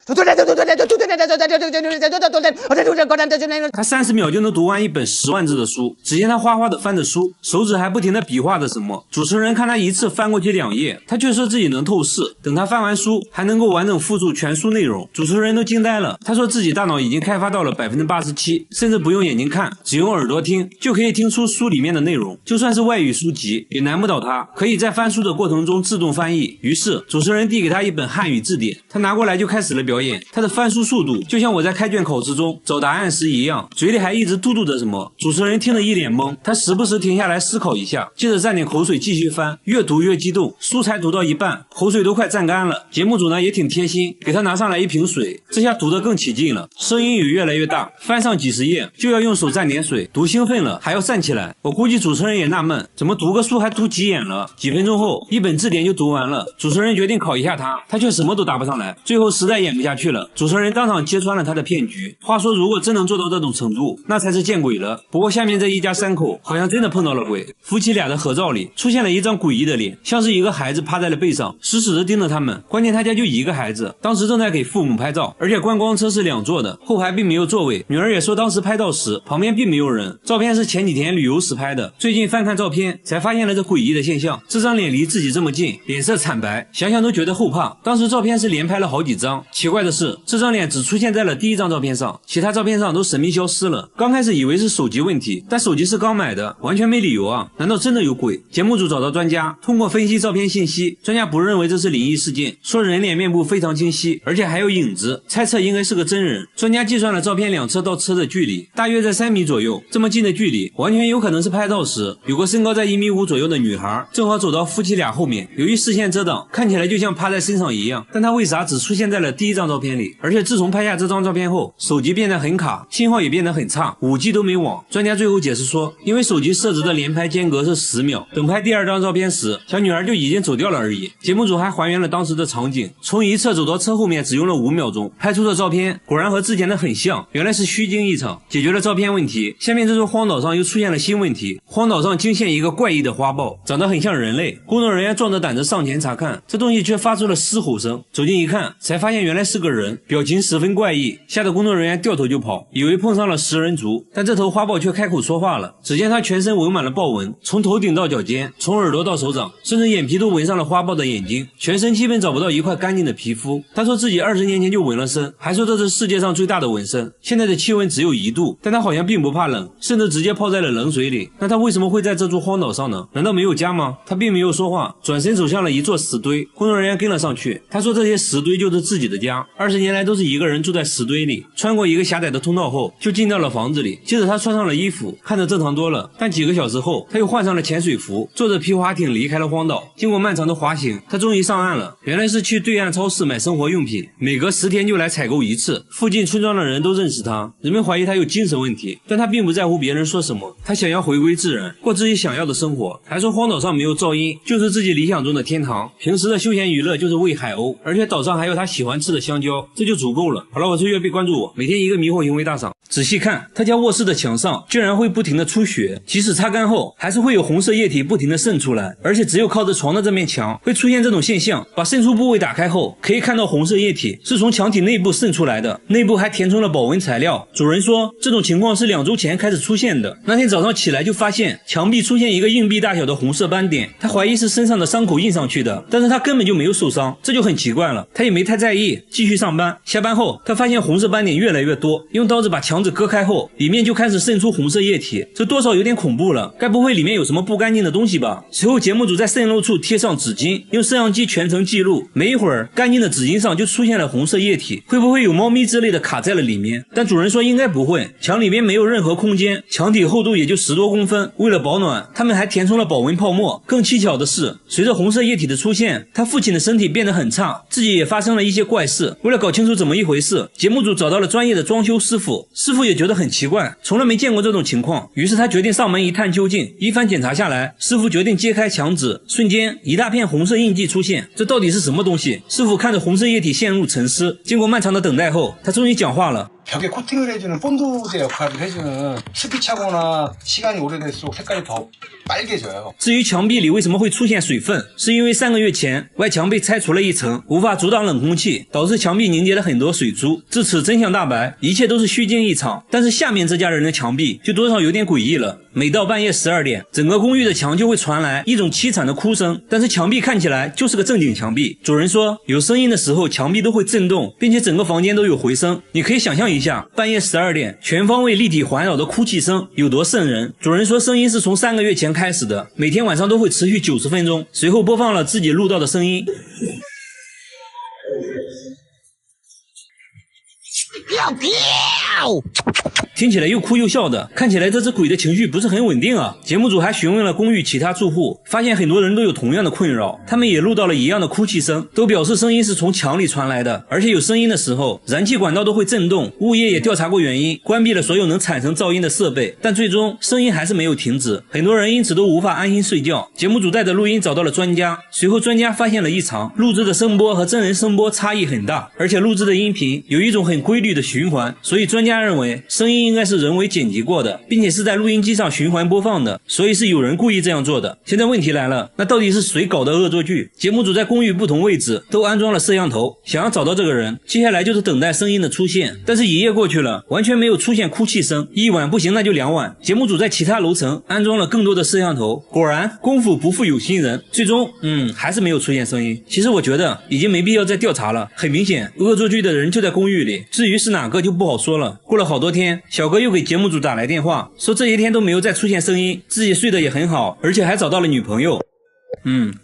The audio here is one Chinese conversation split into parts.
他30秒就能读完一本10万字的书。只见他哗哗的翻着书，手指还不停的比划着什么。主持人看他一次翻过去2页，他却说自己能透视。等他翻完书，还能够完整复述全书内容，主持人都惊呆了。他说自己大脑已经开发到了87%，甚至不用眼睛看，只用耳朵听，就可以听出书里面的内容。就算是外语书籍，也难不倒他，可以在翻书的过程中自动翻译。于是主持人递给他一本汉语字典，他拿过来就开始了表演。他的翻书速度就像我在开卷考试中找答案时一样，嘴里还一直嘟嘟着什么。主持人听得一脸懵，他时不时停下来思考一下，接着蘸点口水继续翻，越读越激动，书才读到一半，口水都快蘸干了。节目组呢也挺贴心，给他拿上来一瓶水，这下读得更起劲了，声音也越来越大，翻上几十页就要用手蘸点水，读兴奋了还要站起来。我估计主持人也纳闷，怎么读个书还读急眼了。几分钟后，一本字典就读完了。主持人决定考一下他却什么都答不上来。最后实在演不下去了，主持人当场揭穿了他的骗局。话说如果真能做到这种程度，那才是见鬼了。不过下面这一家3口好像真的碰到了鬼。夫妻俩的合照里出现了一张诡异的脸，像是一个孩子趴在了背上，死死地盯着他们。关键他家就一个孩子，当时正在给父母拍照，而且观光车是2座的，后排并没有座位。女儿也说当时拍照时旁边并没有人，照片是前几天旅游时拍的。最近翻看照片才发现了这诡异的现象，这张脸离自己这么近，脸色惨白，想想都觉得后怕。当时照片是连拍了好几张，奇怪的是这张脸只出现在了第1张照片上，其他照片上都神秘消失了。刚开始以为是手机问题，但手机是刚买的，完全没理由啊，难道真的有鬼？节目组找到专家，通过分析照片信息，专家不认为这是灵异事件，说人脸面部非常清晰，而且还有影子，猜测应该是个真人。专家计算了照片2侧到车的距离，大约在3米左右，这么近的距离完全有可能是拍照时有个身高在1.5米左右的女孩正好走到夫妻俩后面，由于视线遮挡，看起来就像趴在身上一样，但她为啥只出现在了第1张照片里？而且自从拍下这张照片后，手机变得很卡，信号也变得很差，5G 都没网。专家最后解释说，因为手机设置的连拍间隔是10秒，等拍第2张照片时，小女孩就已经走掉了而已。节目组还还原了当时的场景，从一侧走到车后面只用了5秒钟，拍出的照片果然和之前的很像，原来是虚惊一场。解决了照片问题，下面这座荒岛上又出现了新问题，荒岛上惊现一个怪异的花豹，长得很像人类。工作人员壮着胆子上前查看，这东西却发出了嘶吼声，走近一看才发现原来是个人，表情十分怪异，吓得工作人员掉头就跑，以为碰上了食人族。但这头花豹却开口说话了，只见它全身纹满了豹纹，从头顶到脚尖，从耳朵到手掌，甚至眼皮都纹上了花豹的眼睛，全身基本找不到一块干净的皮肤。他说自己20年前就纹了身，还说这是世界上最大的纹身，现在的气温只有1度，但他好像并不怕冷，甚至直接泡在了冷水里。那他为什么会在这座荒岛上呢？难道没有家吗？他并没有说话，转身走向了一座石堆，工作人员跟了上去。他说这些石堆就是自己的家，20年来都是一个人住在石堆里，穿过一个狭窄的通道后就进到了房子里。接着他穿上了衣服，看着正常多了，但几个小时后他又换上了潜水服，坐着皮划艇离开了荒岛。经过漫长的滑行，他终于上岸了，原来是去对岸超市买生活用品，每隔10天就来采购一次。附近村庄的人都认识他，人们怀疑他有精神问题，但他并不在乎别人说什么，他想要回归自然，过自己想要的生活。还说荒岛上没有噪音，就是自己理想中的天堂，平时的休闲娱乐就是喂海鸥，而且岛上还有他喜欢吃的香蕉，这就足够了。好了，我是月币，关注我，每天一个迷惑行为大赏。仔细看，他家卧室的墙上居然会不停的出血，即使擦干后还是会有红色液体不停的渗出来，而且只有靠着床的这面墙会出现这种现象。把渗出部位打开后，可以看到红色液体是从墙体内部渗出来的，内部还填充了保温材料。主人说这种情况是2周前开始出现的，那天早上起来就发现墙壁出现一个硬币大小的红色斑点，他怀疑是身上的伤口印上去的，但是他根本就没有受伤，这就很奇怪了。他也没太在意，继续上班。下班后他发现红色斑点越来越多，用刀子把墙纸割开后，里面就开始渗出红色液体，这多少有点恐怖了，该不会里面有什么不干净的东西吧？随后节目组在渗漏处贴上纸巾，用摄像机全程记录，没一会儿干净的纸巾上就出现了红色液体，会不会有猫咪之类的卡在了里面？但主人说应该不会，墙里面没有任何空间，墙体厚度也就10多公分，为了保暖他们还填充了保温泡沫。更蹊跷的是，随着红色液体的出现，他父亲的身体变得很差，自己也发生了一些怪事。为了搞清楚怎么一回事，节目组找到了专业的装修师傅，师傅也觉得很奇怪，从来没见过这种情况，于是他决定上门一探究竟。一番检查下来，师傅决定揭开墙纸，瞬间一大片红色印记出现，这到底是什么东西？师傅看着红色液体陷入沉思，经过漫长的等待后，他终于讲话了。 벽에 코팅을 해주는 본드의 역할을 해주는 습기 차거나 시간이 오래될수록 색깔이 더 빨개져요。至于墙壁里为什么会出现水分，是因为3个月前外墙被拆除了一层，无法阻挡冷空气，导致墙壁凝结了很多水珠。至此真相大白，一切都是虚惊一场。但是下面这家人的墙壁就多少有点诡异了。每到半夜12点，整个公寓的墙就会传来一种凄惨的哭声，但是墙壁看起来就是个正经墙壁。主人说，有声音的时候墙壁都会震动，并且整个房间都有回声。你可以想象一下，半夜12点，全方位立体环绕的哭泣声有多瘆人。主人说，声音是从3个月前开始的，每天晚上都会持续90分钟，随后播放了自己录到的声音。听起来又哭又笑的，看起来这只鬼的情绪不是很稳定啊。节目组还询问了公寓其他住户，发现很多人都有同样的困扰，他们也录到了一样的哭泣声，都表示声音是从墙里传来的，而且有声音的时候，燃气管道都会震动。物业也调查过原因，关闭了所有能产生噪音的设备，但最终声音还是没有停止，很多人因此都无法安心睡觉。节目组带着录音找到了专家，随后专家发现了异常，录制的声波和真人声波差异很大，而且录制的音频有一种很规律的循环，所以专家认为声音应该是人为剪辑过的，并且是在录音机上循环播放的，所以是有人故意这样做的。现在问题来了，那到底是谁搞的恶作剧？节目组在公寓不同位置都安装了摄像头，想要找到这个人，接下来就是等待声音的出现。但是一夜过去了，完全没有出现哭泣声，一晚不行那就2晚。节目组在其他楼层安装了更多的摄像头，果然功夫不负有心人，最终还是没有出现声音。其实我觉得已经没必要再调查了，很明显恶作剧的人就在公寓里，至于是哪个就不好说了。过了好多天，小哥又给节目组打来电话，说这些天都没有再出现声音，自己睡得也很好，而且还找到了女朋友。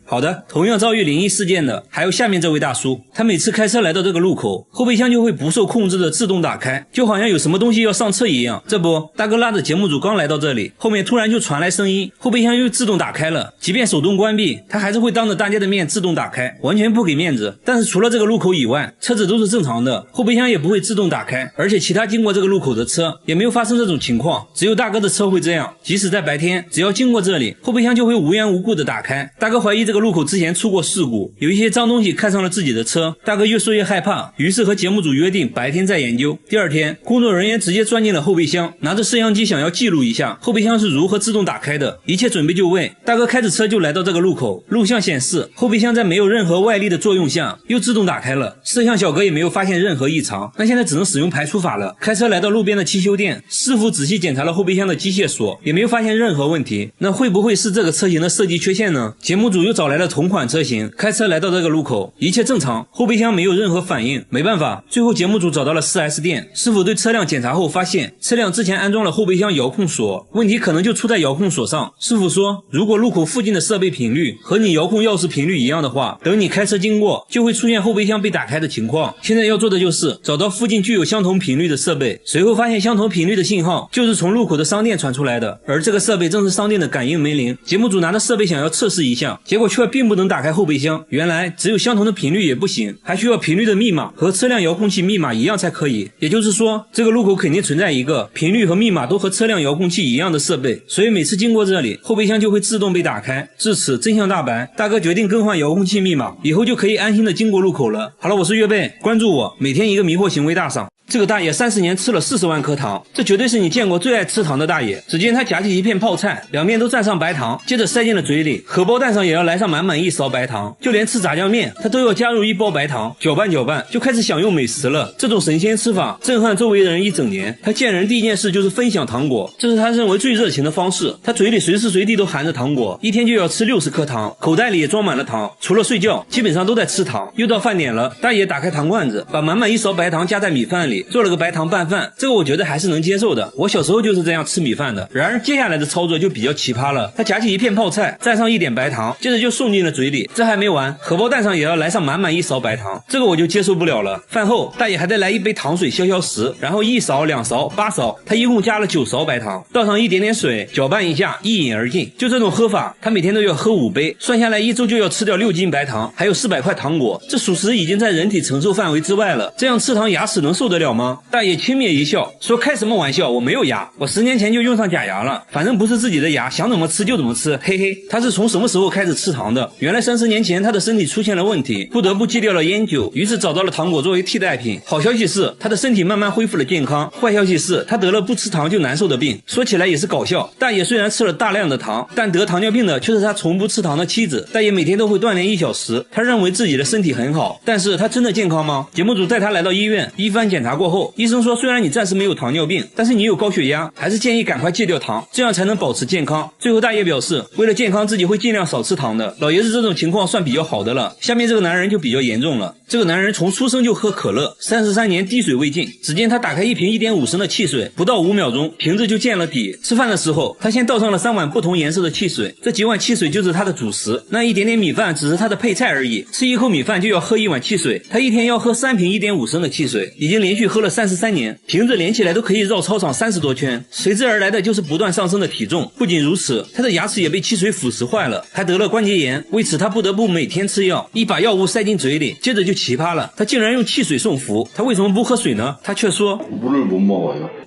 好的，同样遭遇灵异事件的还有下面这位大叔，他每次开车来到这个路口，后备箱就会不受控制的自动打开，就好像有什么东西要上车一样。这不，大哥拉着节目组刚来到这里，后面突然就传来声音，后备箱又自动打开了，即便手动关闭，他还是会当着大家的面自动打开，完全不给面子。但是除了这个路口以外，车子都是正常的，后备箱也不会自动打开，而且其他经过这个路口的车也没有发生这种情况，只有大哥的车会这样。即使在白天，只要经过这里，后备箱就会无缘无故的打开。大哥怀疑这个路口之前出过事故，有一些脏东西看上了自己的车，大哥越说越害怕，于是和节目组约定白天再研究。第二天，工作人员直接钻进了后备箱，拿着摄像机想要记录一下后备箱是如何自动打开的。一切准备就位，大哥开着车就来到这个路口，录像显示后备箱在没有任何外力的作用下又自动打开了，摄像小哥也没有发现任何异常。那现在只能使用排除法了，开车来到路边的汽修店，师傅仔细检查了后备箱的机械锁，也没有发现任何问题。那会不会是这个车型的设计缺陷呢？节目组又找来了同款车型，开车来到这个路口，一切正常，后备箱没有任何反应。没办法，最后节目组找到了 4S 店，师傅对车辆检查后发现车辆之前安装了后备箱遥控锁，问题可能就出在遥控锁上。师傅说，如果路口附近的设备频率和你遥控钥匙频率一样的话，等你开车经过就会出现后备箱被打开的情况。现在要做的就是找到附近具有相同频率的设备，随后发现相同频率的信号就是从路口的商店传出来的，而这个设备正是商店的感应门铃。节目组拿着设备想要测试一下，结果却并不能打开后备箱，原来只有相同的频率也不行，还需要频率的密码和车辆遥控器密码一样才可以。也就是说，这个路口肯定存在一个频率和密码都和车辆遥控器一样的设备，所以每次经过这里，后备箱就会自动被打开。至此真相大白，大哥决定更换遥控器密码，以后就可以安心的经过路口了。好了，我是岳贝，关注我，每天一个迷惑行为大赏。这个大爷30年吃了40万颗糖，这绝对是你见过最爱吃糖的大爷。只见他夹起一片泡菜，两面都蘸上白糖，接着塞进了嘴里，荷包蛋上也要来上满满一勺白糖，就连吃炸酱面他都要加入一包白糖，搅拌搅拌就开始享用美食了。这种神仙吃法震撼周围的人一整年。他见人第一件事就是分享糖果，这是他认为最热情的方式。他嘴里随时随地都含着糖果，一天就要吃60颗糖，口袋里也装满了糖，除了睡觉基本上都在吃糖。又到饭点了，大爷打开糖罐子，把满满一勺白糖加在米饭里，做了个白糖拌饭，这个我觉得还是能接受的，我小时候就是这样吃米饭的。然而接下来的操作就比较奇葩了，他夹起一片泡菜，蘸上一点白糖，接着就送进了嘴里。这还没完，荷包蛋上也要来上满满一勺白糖，这个我就接受不了了。饭后大爷还得来一杯糖水消消食，然后1勺2勺8勺，他一共加了9勺白糖，倒上一点点水，搅拌一下，一饮而尽。就这种喝法，他每天都要喝5杯，算下来1周就要吃掉6斤白糖，还有400块糖果，这属实已经在人体承受范围之外了。这样吃糖牙齿能受得了了吗？大爷轻蔑一笑，说开什么玩笑，我没有牙，我10年前就用上假牙了，反正不是自己的牙，想怎么吃就怎么吃，嘿嘿。他是从什么时候开始吃糖的？原来30年前他的身体出现了问题，不得不戒掉了烟酒，于是找到了糖果作为替代品。好消息是他的身体慢慢恢复了健康，坏消息是他得了不吃糖就难受的病。说起来也是搞笑，大爷虽然吃了大量的糖，但得糖尿病的却是他从不吃糖的妻子。大爷每天都会锻炼1小时，他认为自己的身体很好，但是他真的健康吗？节目组带他来到医院，一番检查过后，医生说虽然你暂时没有糖尿病，但是你有高血压，还是建议赶快戒掉糖，这样才能保持健康。最后大爷表示，为了健康自己会尽量少吃糖的。老爷子这种情况算比较好的了，下面这个男人就比较严重了。这个男人从出生就喝可乐，33年滴水未进。只见他打开一瓶1.5升的汽水，不到5秒钟，瓶子就见了底。吃饭的时候，他先倒上了3碗不同颜色的汽水，这几碗汽水就是他的主食，那一点点米饭只是他的配菜而已。吃一口米饭就要喝1碗汽水，他一天要喝3瓶1.5升的汽水，已经连续喝了33年，瓶子连起来都可以绕操场30多圈。随之而来的就是不断上升的体重。不仅如此，他的牙齿也被汽水腐蚀坏了，还得了关节炎，为此他不得不每天吃药，一把药物塞进嘴里。接着就奇葩了，他竟然用汽水送服。他为什么不喝水呢？他却说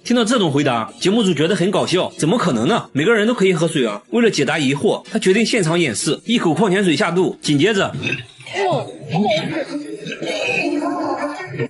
听到这种回答，节目组觉得很搞笑，怎么可能呢？每个人都可以喝水啊。为了解答疑惑，他决定现场演示，一口矿泉水下肚，紧接着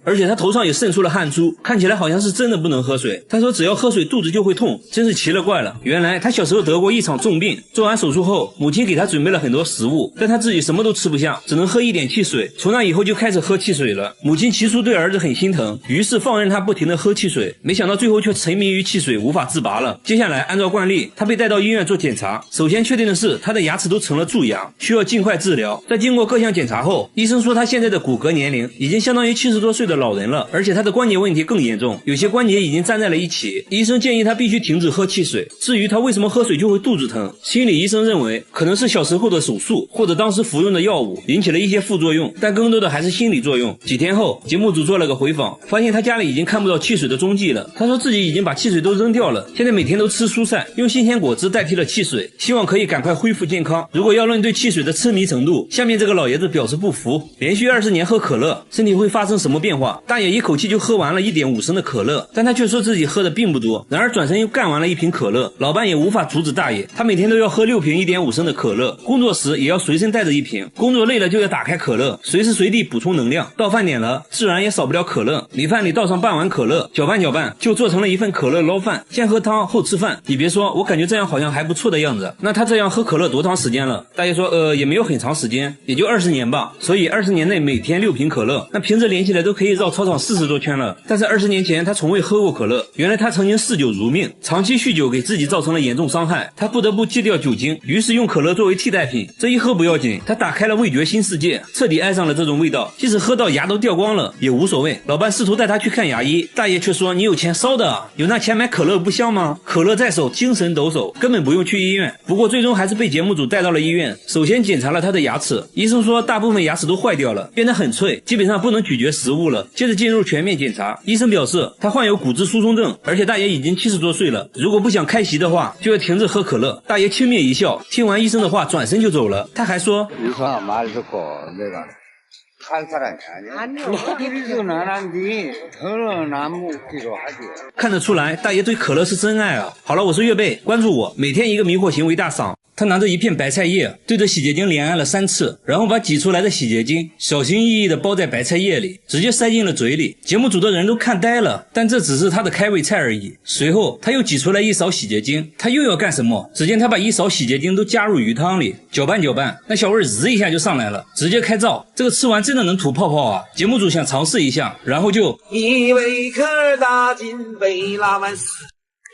而且他头上也渗出了汗珠，看起来好像是真的不能喝水。他说只要喝水肚子就会痛，真是奇了怪了。原来他小时候得过一场重病，做完手术后，母亲给他准备了很多食物，但他自己什么都吃不下，只能喝一点汽水。从那以后就开始喝汽水了。母亲起初对儿子很心疼，于是放任他不停地喝汽水，没想到最后却沉迷于汽水，无法自拔了。接下来按照惯例，他被带到医院做检查，首先确定的是他的牙齿都成了蛀牙，需要尽快治疗。在经过各项检查后，医生说他现在的骨骼年龄已经相当于70多岁的老人了，而且他的关节问题更严重，有些关节已经粘在了一起。医生建议他必须停止喝汽水。至于他为什么喝水就会肚子疼，心理医生认为可能是小时候的手术或者当时服用的药物引起了一些副作用，但更多的还是心理作用。几天后，节目组做了个回访，发现他家里已经看不到汽水的踪迹了。他说自己已经把汽水都扔掉了，现在每天都吃蔬菜，用新鲜果汁代替了汽水，希望可以赶快恢复健康。如果要论对汽水的痴迷程度，下面这个老爷子表示不服，连续20年喝可乐，身体会发生什么变化？大爷一口气就喝完了1.5升的可乐，但他却说自己喝的并不多，然而转身又干完了1瓶可乐。老伴也无法阻止大爷，他每天都要喝6瓶1.5升的可乐，工作时也要随身带着1瓶，工作累了就要打开可乐，随时随地补充能量。到饭点了，自然也少不了可乐，米饭里倒上半碗可乐，搅拌搅拌，就做成了一份可乐捞饭，先喝汤后吃饭。你别说，我感觉这样好像还不错的样子。那他这样喝可乐多长时间了？大爷说也没有很长时间，也就20年吧。所以20年内每天6瓶可乐，那瓶子连起来都可以绕操场40多圈了。但是20年前他从未喝过可乐，原来他曾经嗜酒如命，长期酗酒给自己造成了严重伤害，他不得不戒掉酒精，于是用可乐作为替代品。这一喝不要紧，他打开了味觉新世界，彻底爱上了这种味道，即使喝到牙都掉光了也无所谓。老伴试图带他去看牙医，大爷却说你有钱烧的，有那钱买可乐不香吗？可乐在手，精神抖擞，根本不用去医院。不过最终还是被节目组带到了医院，首先检查了他的牙齿，医生说大部分牙齿都坏掉了，变得很脆，基本上不能咀嚼食物了。接着进入全面检查，医生表示他患有骨质疏松症，而且大爷已经70多岁了，如果不想开席的话就要停止喝可乐。大爷轻蔑一笑，听完医生的话转身就走了。他还说看得出来大爷对可乐是真爱啊。好了，我是岳贝，关注我，每天一个迷惑行为大赏。他拿着一片白菜叶，对着洗洁精连按了3次，然后把挤出来的洗洁精小心翼翼地包在白菜叶里，直接塞进了嘴里。节目组的人都看呆了，但这只是他的开胃菜而已。随后他又挤出来1勺洗洁精，他又要干什么？只见他把1勺洗洁精都加入鱼汤里，搅拌搅拌，那小味滋一下就上来了，直接开灶。这个吃完真的能吐泡泡啊！节目组想尝试一下，然后就一杯可打进杯拉满。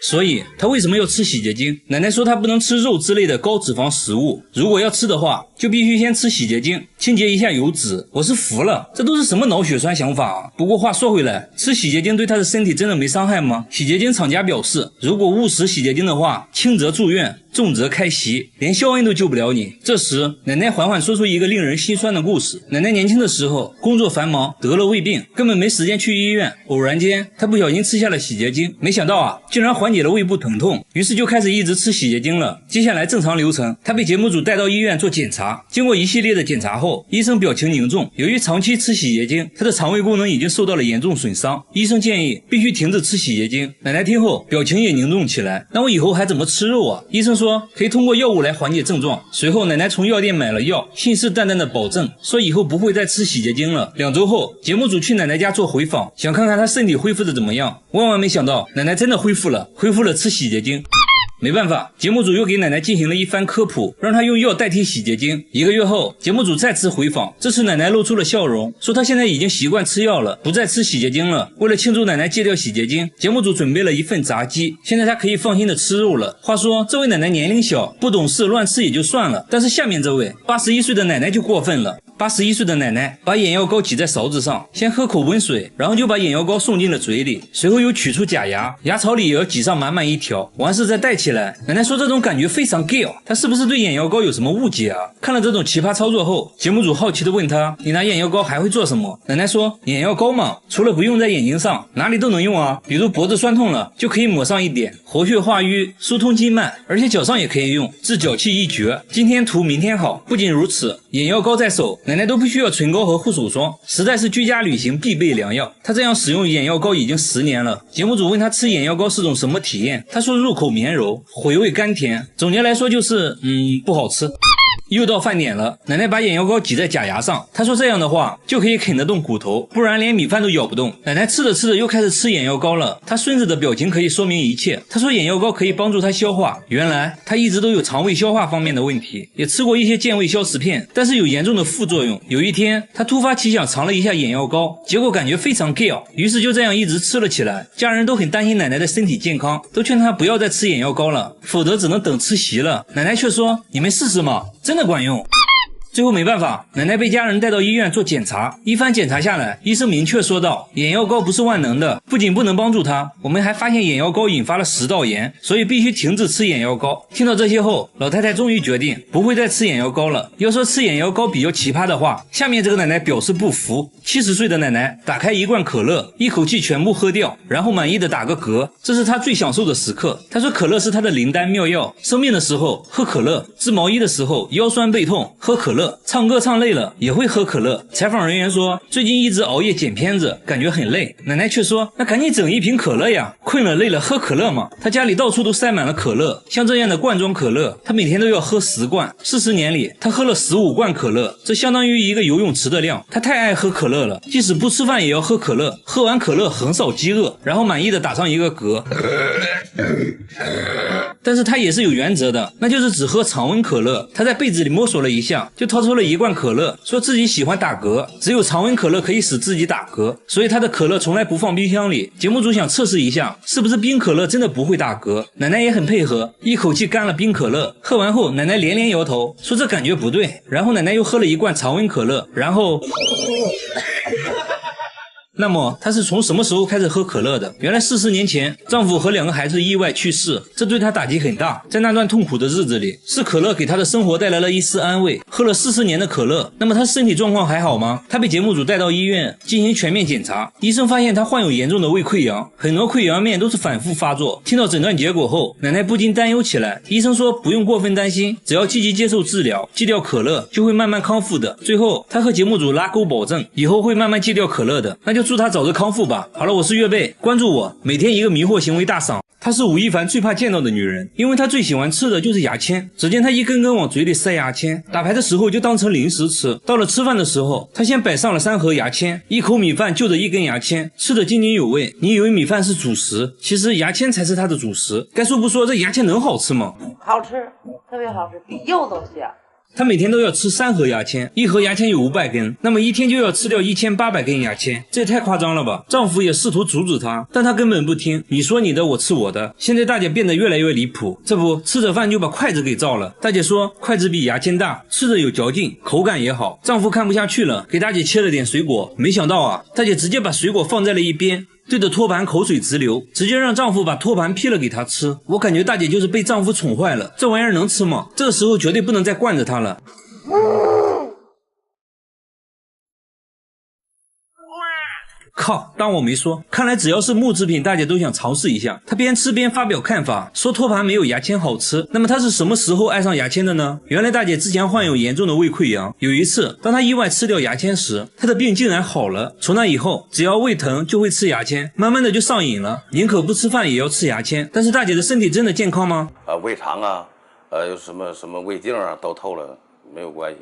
所以他为什么要吃洗洁精？奶奶说他不能吃肉之类的高脂肪食物，如果要吃的话就必须先吃洗洁精，清洁一下油脂。我是服了，这都是什么脑血栓想法啊！不过话说回来，吃洗洁精对他的身体真的没伤害吗？洗洁精厂家表示，如果误食洗洁精的话，轻则住院，重则开席，连肖恩都救不了你。这时奶奶缓缓说出一个令人心酸的故事。奶奶年轻的时候工作繁忙，得了胃病，根本没时间去医院，偶然间她不小心吃下了洗洁精，没想到竟然缓缓解了胃部疼痛，于是就开始一直吃洗洁精了。接下来正常流程，他被节目组带到医院做检查，经过一系列的检查后，医生表情凝重，由于长期吃洗洁精，他的肠胃功能已经受到了严重损伤，医生建议必须停止吃洗洁精。奶奶听后表情也凝重起来，那我以后还怎么吃肉啊？医生说可以通过药物来缓解症状。随后奶奶从药店买了药，信誓旦旦的保证说以后不会再吃洗洁精了。2周后，节目组去奶奶家做回访，想看看她身体恢复的怎么样。万万没想到，奶奶真的恢复了吃洗洁精。没办法，节目组又给奶奶进行了一番科普，让她用药代替洗洁精。1个月后，节目组再次回访，这次奶奶露出了笑容，说她现在已经习惯吃药了，不再吃洗洁精了。为了庆祝奶奶戒掉洗洁精，节目组准备了一份炸鸡，现在她可以放心的吃肉了。话说，这位奶奶年龄小，不懂事，乱吃也就算了，但是下面这位81岁的奶奶就过分了。81岁的奶奶把眼药膏挤在勺子上，先喝口温水，然后就把眼药膏送进了嘴里，随后又取出假牙，牙槽里也要挤上满满一条，完事再戴起来。奶奶说这种感觉非常 gay， 她是不是对眼药膏有什么误解啊？看了这种奇葩操作后，节目组好奇的问她，你拿眼药膏还会做什么？奶奶说，眼药膏嘛，除了不用在眼睛上，哪里都能用啊，比如脖子酸痛了就可以抹上一点，活血化瘀，疏通经脉，而且脚上也可以用，治脚气一绝，今天涂明天好。不仅如此，眼药膏在手，奶奶都不需要唇膏和护手霜，实在是居家旅行必备良药。她这样使用眼药膏已经10年了。节目组问她吃眼药膏是种什么体验，她说入口绵柔，回味甘甜，总结来说就是不好吃。又到饭点了，奶奶把眼药膏挤在假牙上，她说这样的话就可以啃得动骨头，不然连米饭都咬不动。奶奶吃着吃着又开始吃眼药膏了，她孙子的表情可以说明一切。她说眼药膏可以帮助她消化，原来她一直都有肠胃消化方面的问题，也吃过一些健胃消食片，但是有严重的副作用。有一天她突发奇想尝了一下眼药膏，结果感觉非常 gay， 于是就这样一直吃了起来。家人都很担心奶奶的身体健康，都劝她不要再吃眼药膏了，否则只能等吃席了。奶奶却说，你们试试嘛，真的管用。最后没办法，奶奶被家人带到医院做检查。一番检查下来，医生明确说道，眼药膏不是万能的，不仅不能帮助她，我们还发现眼药膏引发了食道炎，所以必须停止吃眼药膏。听到这些后，老太太终于决定不会再吃眼药膏了。要说吃眼药膏比较奇葩的话，下面这个奶奶表示不服。70岁的奶奶打开一罐可乐，一口气全部喝掉，然后满意的打个嗝，这是她最享受的时刻。她说可乐是她的灵丹妙药，生病的时候喝可乐，织毛衣的时候腰酸背痛喝可乐，唱歌唱累了也会喝可乐。采访人员说，最近一直熬夜剪片子，感觉很累。奶奶却说，那赶紧整一瓶可乐呀，困了累了喝可乐嘛。她家里到处都塞满了可乐，像这样的罐装可乐，她每天都要喝10罐。40年里，她喝了15罐可乐，这相当于一个游泳池的量。她太爱喝可乐了，即使不吃饭也要喝可乐，喝完可乐横扫饥饿，然后满意的打上一个嗝。但是她也是有原则的，那就是只喝常温可乐。她在被子里摸索了一下，就掏出了一罐可乐，说自己喜欢打嗝，只有常温可乐可以使自己打嗝，所以她的可乐从来不放冰箱里。节目组想测试一下，是不是冰可乐真的不会打嗝。奶奶也很配合，一口气干了冰可乐。喝完后，奶奶连连摇头，说这感觉不对。然后奶奶又喝了一罐常温可乐，然后那么她是从什么时候开始喝可乐的？原来40年前，丈夫和2个孩子意外去世，这对她打击很大。在那段痛苦的日子里，是可乐给她的生活带来了一丝安慰。喝了40年的可乐，那么她身体状况还好吗？她被节目组带到医院进行全面检查，医生发现她患有严重的胃溃疡，很多溃疡面都是反复发作。听到诊断结果后，奶奶不禁担忧起来。医生说不用过分担心，只要积极接受治疗，戒掉可乐就会慢慢康复的。最后她和节目组拉钩保证，以后会慢慢戒掉可乐的。那就祝她早日康复吧。好了，我是岳贝，关注我，每天一个迷惑行为大赏。她是吴亦凡最怕见到的女人，因为她最喜欢吃的就是牙签。只见她一根根往嘴里塞牙签，打牌的时候就当成零食吃，到了吃饭的时候，她先摆上了3盒牙签，一口米饭就着一根牙签，吃得津津有味。你以为米饭是主食，其实牙签才是她的主食。该说不说，这牙签能好吃吗？好吃，特别好吃，比柚子香。她每天都要吃3盒牙签，一盒牙签有500根，那么一天就要吃掉1800根牙签，这也太夸张了吧。丈夫也试图阻止她，但她根本不听，你说你的，我吃我的。现在大姐变得越来越离谱，这不吃着饭就把筷子给造了。大姐说筷子比牙签大，吃着有嚼劲，口感也好。丈夫看不下去了，给大姐切了点水果，没想到啊，大姐直接把水果放在了一边，对着托盘口水直流，直接让丈夫把托盘劈了给她吃。我感觉大姐就是被丈夫宠坏了，这玩意儿能吃吗？这个时候绝对不能再惯着她了。靠，当我没说。看来只要是木制品，大家都想尝试一下。他边吃边发表看法，说托盘没有牙签好吃。那么他是什么时候爱上牙签的呢？原来大姐之前患有严重的胃溃疡，有一次当她意外吃掉牙签时，她的病竟然好了。从那以后，只要胃疼就会吃牙签，慢慢的就上瘾了，宁可不吃饭也要吃牙签。但是大姐的身体真的健康吗？胃肠啊，有什么胃镜啊都透了，没有关系。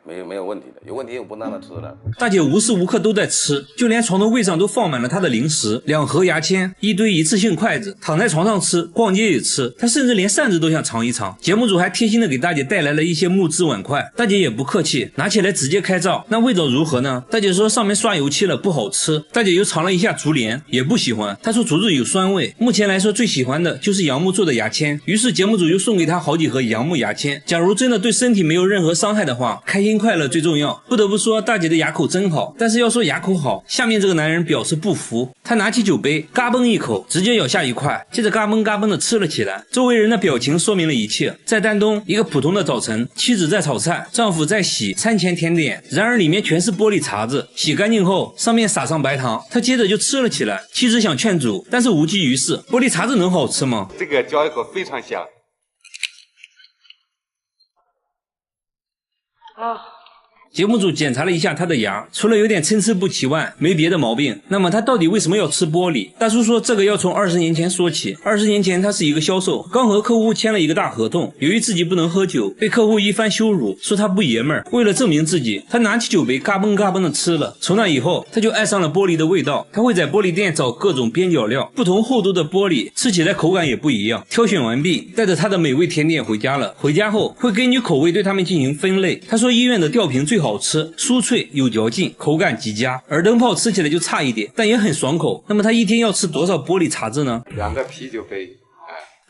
没有问题的，有问题我不让他吃了。大姐无时无刻都在吃，就连床头柜上都放满了她的零食，2盒牙签，一堆一次性筷子，躺在床上吃，逛街也吃，她甚至连扇子都想尝一尝。节目组还贴心的给大姐带来了一些木质碗筷，大姐也不客气，拿起来直接开照。那味道如何呢？大姐说上面刷油漆了，不好吃。大姐又尝了一下竹帘，也不喜欢。她说竹子有酸味，目前来说最喜欢的就是杨木做的牙签。于是节目组又送给她好几盒杨木牙签。假如真的对身体没有任何伤害的话，开心快乐最重要。不得不说大姐的牙口真好，但是要说牙口好，下面这个男人表示不服。他拿起酒杯嘎嘣一口，直接咬下一块，接着嘎嘣嘎嘣的吃了起来。周围人的表情说明了一切。在丹东一个普通的早晨，妻子在炒菜，丈夫在洗餐前甜点，然而里面全是玻璃碴子，洗干净后上面撒上白糖，他接着就吃了起来。妻子想劝阻，但是无济于事。玻璃碴子能好吃吗？这个嚼一口非常香。节目组检查了一下他的牙，除了有点参差不齐外，没别的毛病。那么他到底为什么要吃玻璃？大叔说这个要从20年前说起。20年前他是一个销售，刚和客户签了一个大合同，由于自己不能喝酒，被客户一番羞辱，说他不爷们儿。为了证明自己，他拿起酒杯嘎嘣嘎嘣的吃了。从那以后，他就爱上了玻璃的味道。他会在玻璃店找各种边角料，不同厚度的玻璃，吃起来口感也不一样。挑选完毕，带着他的美味甜点回家了。回家后会根据口味对他们进行分类。他说医院的吊瓶最好吃，酥脆有嚼劲，口感极佳。而灯泡吃起来就差一点，但也很爽口。那么他一天要吃多少玻璃碴子呢2个啤酒杯。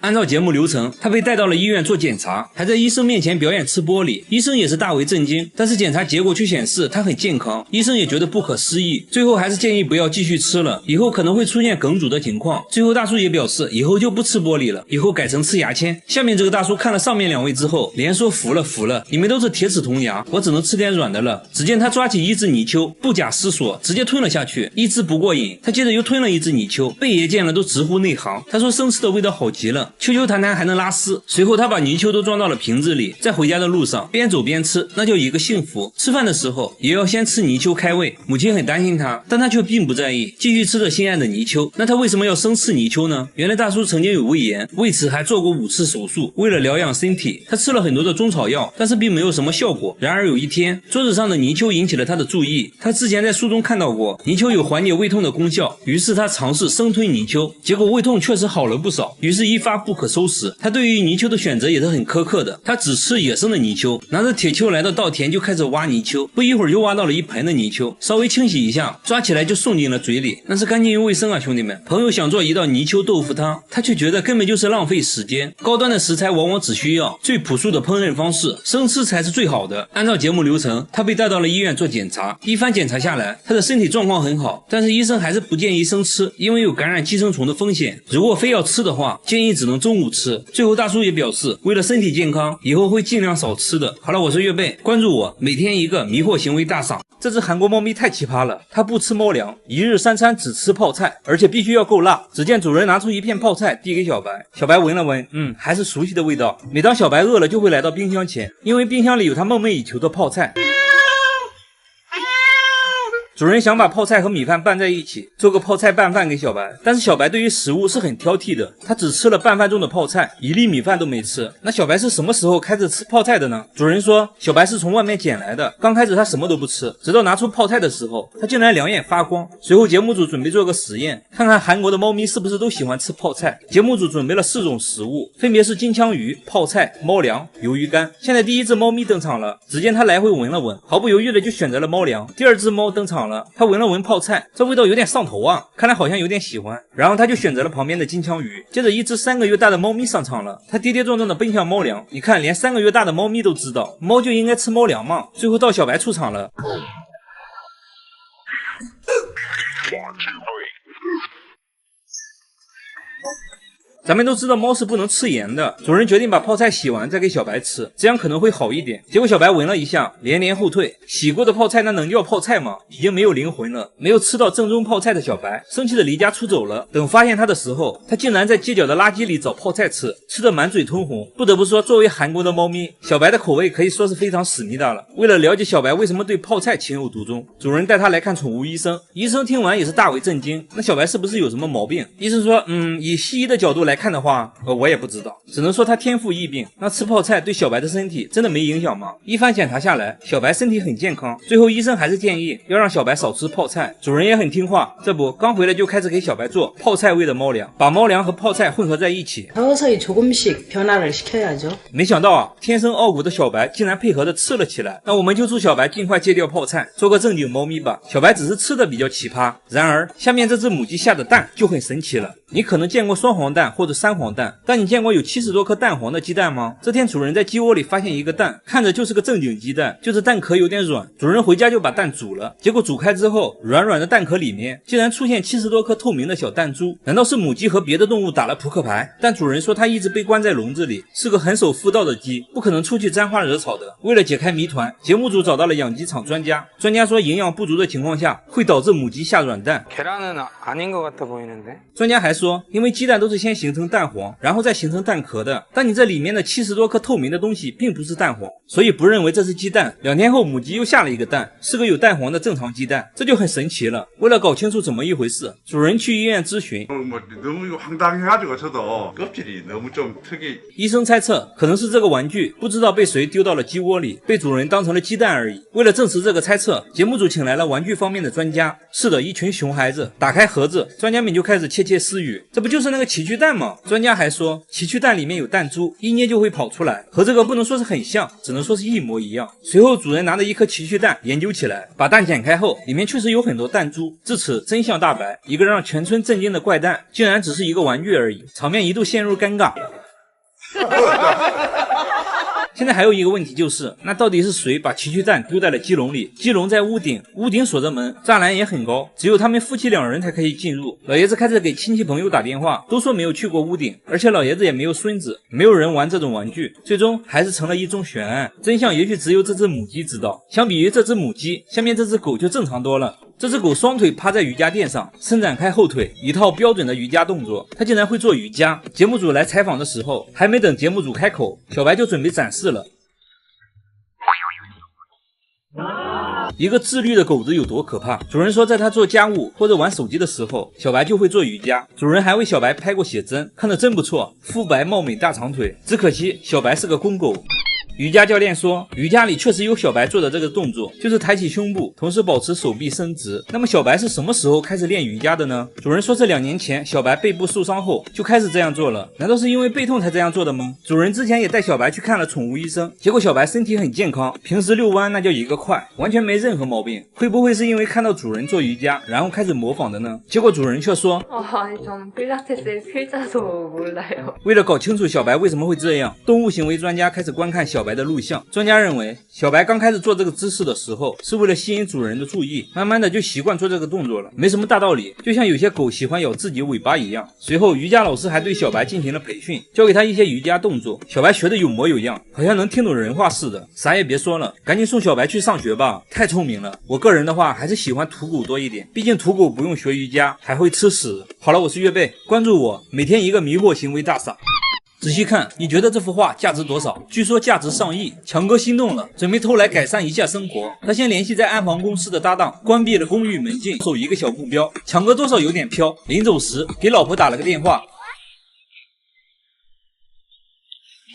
按照节目流程，他被带到了医院做检查，还在医生面前表演吃玻璃。医生也是大为震惊，但是检查结果却显示他很健康，医生也觉得不可思议，最后还是建议不要继续吃了，以后可能会出现梗阻的情况。最后大叔也表示以后就不吃玻璃了，以后改成吃牙签。下面这个大叔看了上面2位之后，连说服了，你们都是铁齿铜牙，我只能吃点软的了。只见他抓起一只泥鳅，不假思索直接吞了下去，一只不过瘾，他接着又吞了一只泥鳅。贝爷见了都直呼内行，他说生吃的味道好极了，秋弹弹还能拉丝。随后他把泥鳅都装到了瓶子里，在回家的路上边走边吃，那叫一个幸福。吃饭的时候也要先吃泥鳅开胃，母亲很担心他，但他却并不在意，继续吃着心爱的泥鳅。那他为什么要生吃泥鳅呢？原来大叔曾经有胃炎，为此还做过5次手术。为了疗养身体，他吃了很多的中草药，但是并没有什么效果。然而有一天，桌子上的泥鳅引起了他的注意，他之前在书中看到过泥鳅有缓解胃痛的功效，于是他尝试生吞泥鳅，结果胃痛确实好了不少，于是一发不可收拾。他对于泥鳅的选择也是很苛刻的，他只吃野生的泥鳅，拿着铁锹来到稻田就开始挖泥鳅，不一会儿就挖到了一盆的泥鳅，稍微清洗一下，抓起来就送进了嘴里，那是干净又卫生啊，兄弟们。朋友想做一道泥鳅豆腐汤，他却觉得根本就是浪费时间。高端的食材往往只需要最朴素的烹饪方式，生吃才是最好的。按照节目流程，他被带到了医院做检查，一番检查下来，他的身体状况很好，但是医生还是不建议生吃，因为有感染寄生虫的风险。如果非要吃的话，建议只能中午吃。最后大叔也表示，为了身体健康，以后会尽量少吃的。好了，我是月贝，关注我，每天一个迷惑行为大赏。这只韩国猫咪太奇葩了，它不吃猫粮，1日3餐只吃泡菜，而且必须要够辣。只见主人拿出一片泡菜递给小白，小白闻了闻，还是熟悉的味道。每当小白饿了，就会来到冰箱前，因为冰箱里有他梦寐以求的泡菜。主人想把泡菜和米饭拌在一起，做个泡菜拌饭给小白，但是小白对于食物是很挑剔的，他只吃了拌饭中的泡菜，1粒米饭都没吃。那小白是什么时候开始吃泡菜的呢？主人说，小白是从外面捡来的，刚开始他什么都不吃，直到拿出泡菜的时候，他竟然2眼发光。随后节目组准备做个实验，看看韩国的猫咪是不是都喜欢吃泡菜。节目组准备了4种食物，分别是金枪鱼、泡菜、猫粮、鱿鱼干。现在第一只猫咪登场了，只见它来回闻了闻，毫不犹豫的就选择了猫粮。第二只猫登场了，他闻了闻泡菜，这味道有点上头啊，看来好像有点喜欢。然后他就选择了旁边的金枪鱼。接着一只3个月大的猫咪上场了，它跌跌撞撞的奔向猫粮。你看，连3个月大的猫咪都知道，猫就应该吃猫粮嘛。最后到小白出场了。咱们都知道猫是不能吃盐的，主人决定把泡菜洗完再给小白吃，这样可能会好一点。结果小白闻了一下，连连后退。洗过的泡菜那能叫泡菜吗？已经没有灵魂了。没有吃到正宗泡菜的小白生气的离家出走了。等发现他的时候，他竟然在街角的垃圾里找泡菜吃，吃得满嘴通红。不得不说，作为韩国的猫咪，小白的口味可以说是非常思密达了。为了了解小白为什么对泡菜情有独钟，主人带他来看宠物医生。医生听完也是大为震惊，那小白是不是有什么毛病？医生说，以西医的角度来看的话，我也不知道，只能说他天赋异禀。那吃泡菜对小白的身体真的没影响吗？一番检查下来，小白身体很健康。最后医生还是建议要让小白少吃泡菜。主人也很听话，这不刚回来就开始给小白做泡菜味的猫粮，把猫粮和泡菜混合在一起。 서서히 조금씩 변화를 시켜야죠. 没想到啊，天生傲骨的小白竟然配合的吃了起来。那我们就祝小白尽快戒掉泡菜，做个正经猫咪吧。小白只是吃的比较奇葩，然而下面这只母鸡下的蛋就很神奇了。你可能见过双黄蛋或者三黄蛋，但你见过有70多颗蛋黄的鸡蛋吗？这天主人在鸡窝里发现一个蛋，看着就是个正经鸡蛋，就是蛋壳有点软。主人回家就把蛋煮了，结果煮开之后，软软的蛋壳里面竟然出现70多颗透明的小弹珠。难道是母鸡和别的动物打了扑克牌？但主人说它一直被关在笼子里，是个很守妇道的鸡，不可能出去沾花惹草的。为了解开谜团，节目组找到了养鸡场专家。专家说，营养不足的情况下会导致母鸡下软蛋。 계란은 아닌 것 같아 보이는데. 专家还说，因为鸡蛋都是先形成蛋黄，然后再形成蛋壳的，但你这里面的70多颗透明的东西并不是蛋黄，所以不认为这是鸡蛋。2天后，母鸡又下了一个蛋，是个有蛋黄的正常鸡蛋，这就很神奇了。为了搞清楚怎么一回事，主人去医院咨询。 뭐 너무 황당해가지고 저도 껍질이 너무 좀 특이. 医生猜测可能是这个玩具不知道被谁丢到了鸡窝里，被主人当成了鸡蛋而已。为了证实这个猜测，节目组请来了玩具方面的专家。是的，一群熊孩子打开盒子，专家们就开始窃窃私语，这不就是那个奇趣蛋吗？专家还说，奇趣蛋里面有弹珠，一捏就会跑出来，和这个不能说是很像，只能说是一模一样。随后主人拿着一颗奇趣蛋研究起来，把蛋剪开后，里面确实有很多弹珠。至此真相大白，一个让全村震惊的怪蛋，竟然只是一个玩具而已，场面一度陷入尴尬。现在还有一个问题就是，那到底是谁把奇趣蛋丢在了鸡笼里？鸡笼在屋顶，屋顶锁着门，栅栏也很高，只有他们夫妻2人才可以进入。老爷子开始给亲戚朋友打电话，都说没有去过屋顶，而且老爷子也没有孙子，没有人玩这种玩具，最终还是成了一宗悬案。真相也许只有这只母鸡知道。相比于这只母鸡，下面这只狗就正常多了。这只狗双腿趴在瑜伽垫上，伸展开后腿，一套标准的瑜伽动作。它竟然会做瑜伽。节目组来采访的时候，还没等节目组开口，小白就准备展示了。一个自律的狗子有多可怕？主人说，在他做家务或者玩手机的时候，小白就会做瑜伽。主人还为小白拍过写真，看得真不错，肤白貌美大长腿。只可惜小白是个公狗。瑜伽教练说，瑜伽里确实有小白做的这个动作，就是抬起胸部，同时保持手臂伸直。那么小白是什么时候开始练瑜伽的呢？主人说，这2年前小白背部受伤后就开始这样做了。难道是因为背痛才这样做的吗？主人之前也带小白去看了宠物医生，结果小白身体很健康，平时遛弯那叫一个快，完全没任何毛病。会不会是因为看到主人做瑜伽，然后开始模仿的呢？结果主人却说， 아니 저는 필라테스의 필자도 몰라요. 为了搞清楚小白为什么会这样，动物行为专家开始观看小白的录像。专家认为，小白刚开始做这个姿势的时候，是为了吸引主人的注意，慢慢的就习惯做这个动作了，没什么大道理，就像有些狗喜欢咬自己尾巴一样。随后瑜伽老师还对小白进行了培训，教给他一些瑜伽动作，小白学的有模有样，好像能听懂人话似的。啥也别说了，赶紧送小白去上学吧，太聪明了。我个人的话还是喜欢土狗多一点，毕竟土狗不用学瑜伽，还会吃屎。好了，我是月贝，关注我，每天一个迷惑行为大赏。仔细看，你觉得这幅画价值多少？据说价值上亿。强哥心动了，准备偷来改善一下生活。他先联系在安防公司的搭档，关闭了公寓门禁，守一个小目标。强哥多少有点飘，临走时给老婆打了个电话。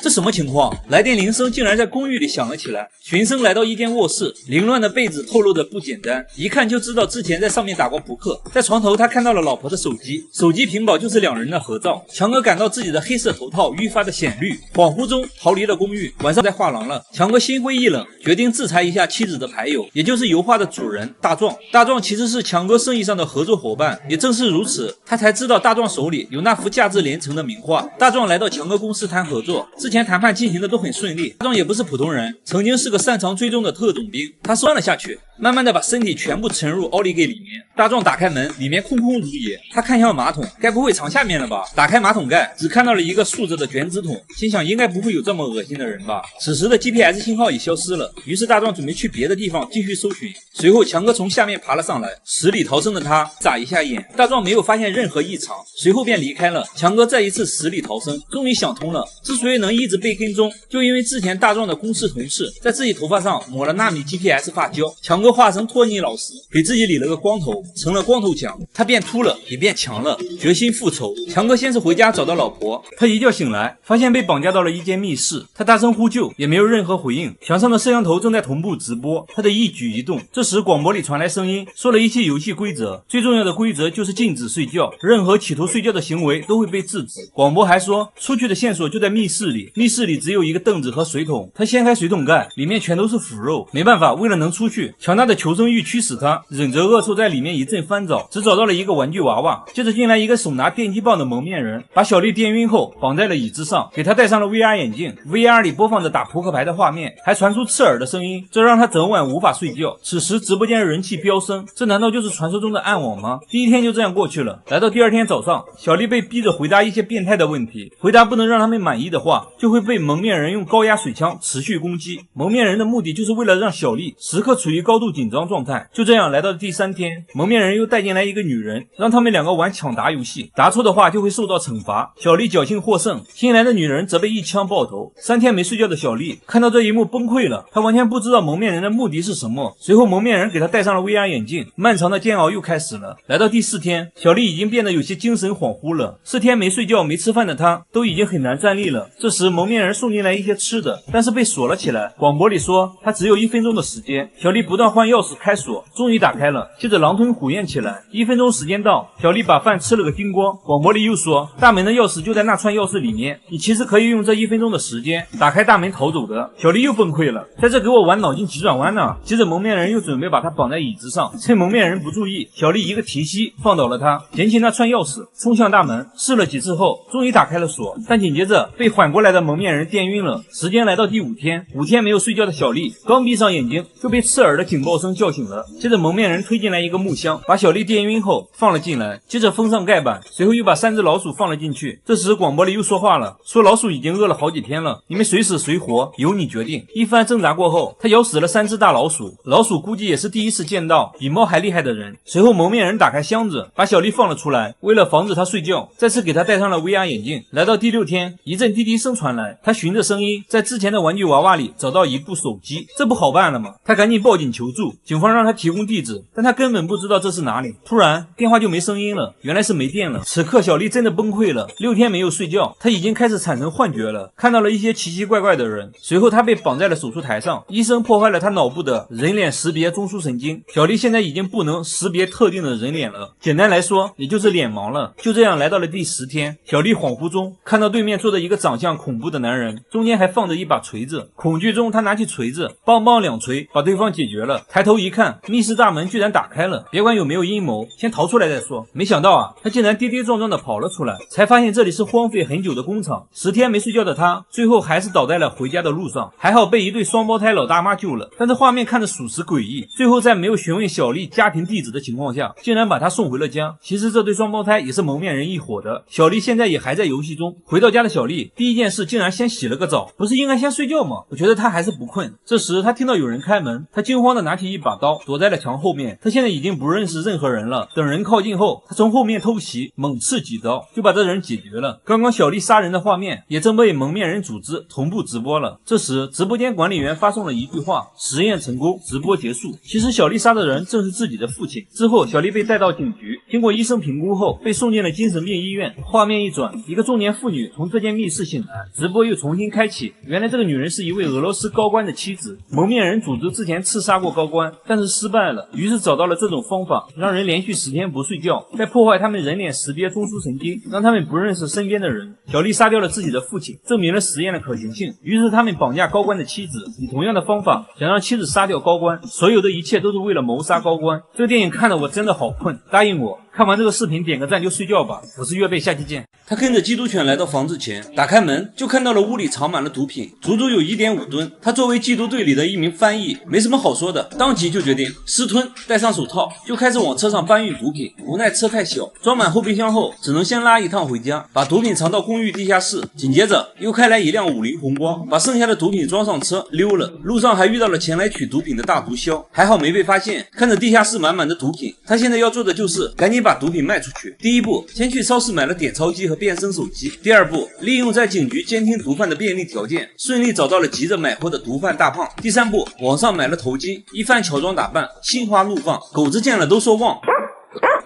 这什么情况？来电铃声竟然在公寓里响了起来。循声来到一间卧室，凌乱的被子透露着不简单，一看就知道之前在上面打过扑克。在床头，他看到了老婆的手机，手机屏保就是2人的合照。强哥感到自己的黑色头套愈发的显绿，恍惚中逃离了公寓。晚上在画廊了，强哥心灰意冷，决定制裁一下妻子的牌友，也就是油画的主人大壮。大壮其实是强哥生意上的合作伙伴，也正是如此，他才知道大壮手里有那幅价值连城的名画。大壮来到强哥公司谈合作，之前谈判进行的都很顺利。大壮也不是普通人，曾经是个擅长追踪的特种兵。他算了下去，慢慢的把身体全部沉入奥利给里面。大壮打开门，里面空空如也。他看向马桶，该不会藏下面了吧？打开马桶盖，只看到了一个竖着的卷纸筒，心想应该不会有这么恶心的人吧。此时的 GPS 信号已消失了，于是大壮准备去别的地方继续搜寻。随后强哥从下面爬了上来，死里逃生的他眨一下眼，大壮没有发现任何异常，随后便离开了。强哥再一次死里逃生，终于想通了，之所以能一直被跟踪，就因为之前大壮的公司同事在自己头发上抹了纳米 GPS 发胶。强哥化身托尼老师，给自己理了个光头，成了光头强，他变秃了，也变强了，决心复仇。强哥先是回家找到老婆，他一觉醒来，发现被绑架到了一间密室，他大声呼救，也没有任何回应。墙上的摄像头正在同步直播他的一举一动。这时广播里传来声音，说了一些游戏规则，最重要的规则就是禁止睡觉，任何企图睡觉的行为都会被制止。广播还说，出去的线索就在密室里，密室里只有一个凳子和水桶。他掀开水桶盖，里面全都是腐肉。没办法，为了能出去，强大的求生欲驱使他忍着恶臭在里面一阵翻找，只找到了一个玩具娃娃。接着进来一个手拿电击棒的蒙面人，把小丽电晕后绑在了椅子上，给他戴上了 VR 眼镜。 VR 里播放着打扑克牌的画面，还传出刺耳的声音，这让他整晚无法睡觉。此时直播间人气飙升，这难道就是传说中的暗网吗？第一天就这样过去了。来到第二天早上，小丽被逼着回答一些变态的问题，回答不能让他们满意的话，就会被蒙面人用高压水枪持续攻击。蒙面人的目的就是为了让小丽时刻处于高度紧张状态。就这样来到了第三天，蒙面人又带进来一个女人，让他们两个玩抢答游戏，答错的话就会受到惩罚。小丽侥幸获胜，新来的女人则被一枪爆头。3天没睡觉的小丽看到这一幕崩溃了，她完全不知道蒙面人的目的是什么。随后蒙面人给她戴上了 VR 眼镜，漫长的煎熬又开始了。来到第4天，小丽已经变得有些精神恍惚了。4天没睡觉没吃饭的她都已经很难站立了。这时蒙面人送进来一些吃的，但是被锁了起来。广播里说他只有1分钟的时间，小丽不断换钥匙开锁，终于打开了，接着狼吞虎咽起来。1分钟时间到，小丽把饭吃了个精光。广播里又说大门的钥匙就在那串钥匙里面，你其实可以用这1分钟的时间打开大门逃走的。小丽又崩溃了，在这给我玩脑筋急转弯呢。接着蒙面人又准备把她绑在椅子上，趁蒙面人不注意，小丽一个提膝放倒了他，捡起那串钥匙冲向大门，试了几次后终于打开了锁，但紧接着被缓过来的蒙面人电晕了。时间来到第5天，5天没有睡觉的小丽刚闭上眼睛就被刺耳的警报声叫醒了。接着蒙面人推进来一个木箱，把小丽电晕后放了进来，接着封上盖板，随后又把3只老鼠放了进去。这时广播里又说话了，说老鼠已经饿了好几天了，你们谁死谁活由你决定。一番挣扎过后，他咬死了3只大老鼠，老鼠估计也是第一次见到比猫还厉害的人。随后蒙面人打开箱子，把小丽放了出来，为了防止她睡觉，再次给她戴上了 VR 眼镜。来到第6天，一阵滴滴声传来，他循着声音在之前的玩具娃娃里找到一部手机，这不好办了吗？他赶紧报警求助，警方让他提供地址，但他根本不知道这是哪里。突然电话就没声音了，原来是没电了。此刻小丽真的崩溃了，6天没有睡觉，她已经开始产生幻觉了，看到了一些奇奇怪怪的人。随后她被绑在了手术台上，医生破坏了她脑部的人脸识别中枢神经，小丽现在已经不能识别特定的人脸了，简单来说也就是脸盲了。就这样来到了第10天，小丽恍惚中看到对面坐着一个长相恐怖的男人，中间还放着一把锤子。恐惧中她拿起锤子梆梆2锤把对方解决了。抬头一看，密室大门居然打开了，别管有没有阴谋，先逃出来再说。没想到啊，她竟然跌跌撞撞的跑了出来，才发现这里是荒废很久的工厂。10天没睡觉的她最后还是倒在了回家的路上，还好被一对双胞胎老大妈救了，但是画面看着属实诡异。最后在没有询问小丽家庭地址的情况下，竟然把她送回了家。其实这对双胞胎也是蒙面人一伙的，小丽现在也还在游戏中。回到家的小丽第一件事竟然先洗了个澡，不是应该先睡觉吗？我觉得她还是不困。这时她听到有人开门，她惊慌的拿起一把刀躲在了墙后面。她现在已经不认识任何人了，等人靠近后，她从后面偷袭猛刺几刀就把这人解决了。刚刚小丽杀人的画面也正被蒙面人组织同步直播了。这时直播间管理员发送了一句话：实验成功，直播结束。其实小丽杀的人正是自己的父亲。之后小丽被带到警局，经过医生评估后被送进了精神病医院。画面一转，一个中年妇女从这间密室醒来，直播又重新开启。原来这个女人是一位俄罗斯高官的妻子，蒙面人组织之前刺杀过高官，但是失败了，于是找到了这种方法，让人连续10天不睡觉，再破坏他们人脸识别中枢神经，让他们不认识身边的人。小丽杀掉了自己的父亲，证明了实验的可行性。于是他们绑架高官的妻子，以同样的方法想让妻子杀掉高官，所有的一切都是为了谋杀高官。这个电影看得我真的好困，答应我看完这个视频点个赞就睡觉吧。我是岳贝，下期见。他跟着缉毒犬来到房子前，打开门就看到了屋里藏满了毒品，足足有 1.5吨。他作为缉毒队里的一名翻译，没什么好说的，当即就决定私吞，戴上手套就开始往车上搬运毒品。无奈车太小，装满后备箱后只能先拉一趟回家，把毒品藏到公寓地下室。紧接着又开来一辆50宏光，把剩下的毒品装上车溜了。路上还遇到了前来取毒品的大毒枭，还好没被发现。看着地下室满满的毒品，他现在要做的就是赶紧把毒品卖出去。第一步，先去超市买了点钞机和变声手机。第二步，利用在警局监听毒贩的便利条件，顺利找到了急着买货的毒贩大胖。第三步，网上买了头巾，一番乔装打扮，心花怒放，狗子见了都说旺。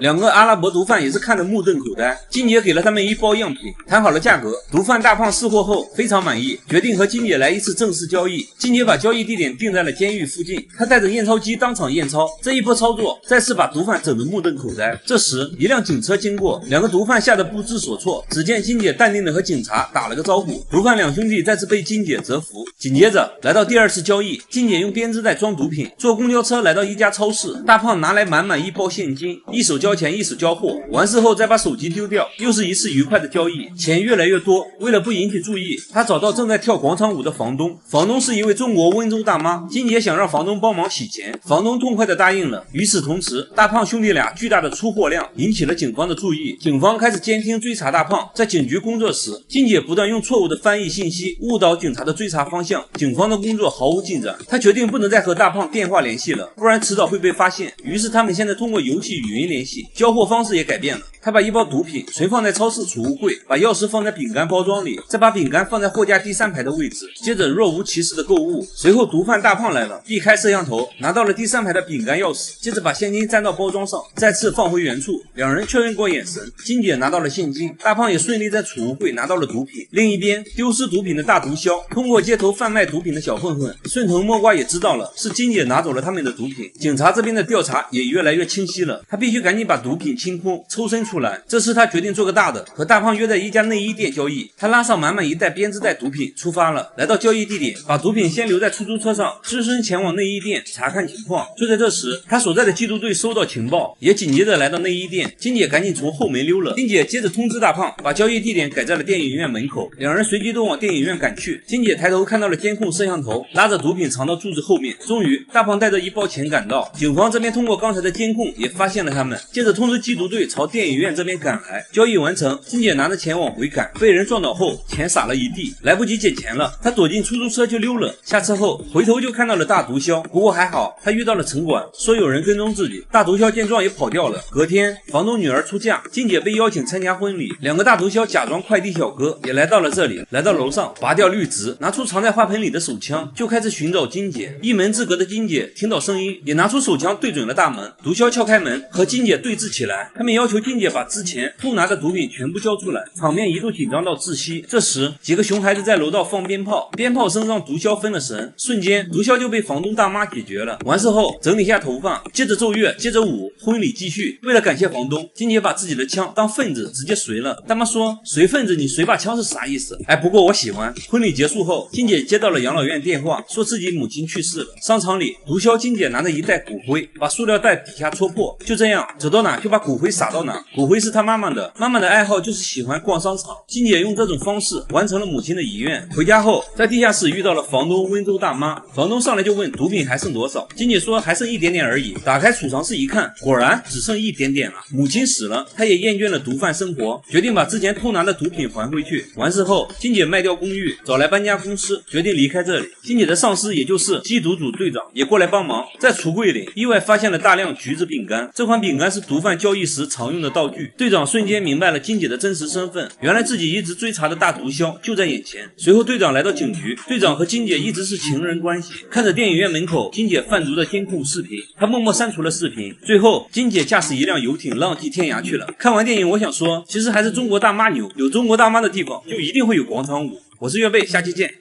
两个阿拉伯毒贩也是看得目瞪口呆，金姐给了他们一包样品，谈好了价格。毒贩大胖试货后非常满意，决定和金姐来一次正式交易。金姐把交易地点定在了监狱附近，他带着验钞机当场验钞。这一波操作再次把毒贩整得目瞪口呆。这时一辆警车经过，两个毒贩吓得不知所措。只见金姐淡定的和警察打了个招呼，毒贩两兄弟再次被金姐折服。紧接着来到第二次交易，金姐用编织袋装毒品，坐公交车来到一家超市，大胖拿来满满一包现金，一手交钱一手交货，完事后再把手机丢掉，又是一次愉快的交易，钱越来越多。为了不引起注意，他找到正在跳广场舞的房东，房东是一位中国温州大妈。金姐想让房东帮忙洗钱，房东痛快的答应了。与此同时，大胖兄弟俩巨大的出货量引起了警方的注意，警方开始监听追查大胖。在警局工作时，金姐不断用错误的翻译信息误导警察的追查方向，警方的工作毫无进展。他决定不能再和大胖电话联系了，不然迟早会被发现。于是他们现在通过游戏语音联系，交货方式也改变了。他把一包毒品存放在超市储物柜，把钥匙放在饼干包装里，再把饼干放在货架第3排的位置，接着若无其事的购物。随后毒贩大胖来了，避开摄像头，拿到了第3排的饼干钥匙，接着把现金粘到包装上，再次放回原处。两人确认过眼神，金姐拿到了现金，大胖也顺利在储物柜拿到了毒品。另一边，丢失毒品的大毒枭通过街头贩卖毒品的小混混顺藤摸瓜，也知道了是金姐拿走了他们的毒品。警察这边的调查也越来越清晰了，他必须赶紧把毒品清空，抽身出来。这次他决定做个大的，和大胖约在一家内衣店交易。他拉上满满一袋编织袋毒品出发了，来到交易地点，把毒品先留在出租车上，只身前往内衣店查看情况。就在这时，他所在的缉毒队收到情报，也紧接着来到内衣店。金姐赶紧从后门溜了，金姐接着通知大胖，把交易地点改在了电影院门口。两人随即都往电影院赶去。金姐抬头看到了监控摄像头，拉着毒品藏到柱子后面。终于，大胖带着一包钱赶到，警方这边通过刚才的监控也发现了他们，接着通知缉毒队朝电影院这边赶来。交易完成，金姐拿着钱往回赶，被人撞倒后钱洒了一地，来不及捡钱了，她躲进出租车就溜了。下车后回头就看到了大毒枭，不过还好她遇到了城管，说有人跟踪自己。大毒枭见状也跑掉了。隔天房东女儿出嫁，金姐被邀请参加婚礼，两个大毒枭假装快递小哥也来到了这里。来到楼上，拔掉绿植，拿出藏在花盆里的手枪，就开始寻找金姐。一门之隔的金姐听到声音，也拿出手枪对准了大门。毒枭撬开门和金姐对峙起来，他们要求金姐把之前偷拿的毒品全部交出来，场面一度紧张到窒息。这时几个熊孩子在楼道放鞭炮，鞭炮声让毒枭分了神，瞬间毒枭就被房东大妈解决了。完事后整理下头发，接着奏乐，接着舞，婚礼继续。为了感谢房东，金姐把自己的枪当份子直接随了。大妈说随份子你随把枪是啥意思？不过我喜欢。婚礼结束后，金姐接到了养老院电话，说自己母亲去世了。商场里，毒枭金姐拿着一袋骨灰，把塑料袋底下戳破，就这样走到哪就把骨灰撒到哪。骨灰是她妈妈的，妈妈的爱好就是喜欢逛商场。金姐用这种方式完成了母亲的遗愿。回家后，在地下室遇到了房东温州大妈，房东上来就问毒品还剩多少，金姐说还剩一点点而已。打开储藏室一看，果然只剩一点点了。母亲死了，她也厌倦了毒贩生活，决定把之前偷拿的毒品还回去。完事后，金姐卖掉公寓，找来搬家公司，决定离开这里。金姐的上司也就是缉毒组队长也过来帮忙，在橱柜里意外发现了大量橘子饼干，这款饼干是毒贩交易时常用的道具。队长瞬间明白了金姐的真实身份，原来自己一直追查的大毒枭就在眼前。随后队长来到警局，队长和金姐一直是情人关系。看着电影院门口金姐贩毒的监控视频，他默默删除了视频。最后金姐驾驶一辆游艇浪迹天涯去了。看完电影我想说，其实还是中国大妈牛，有中国大妈的地方就一定会有广场舞。我是岳贝，下期见。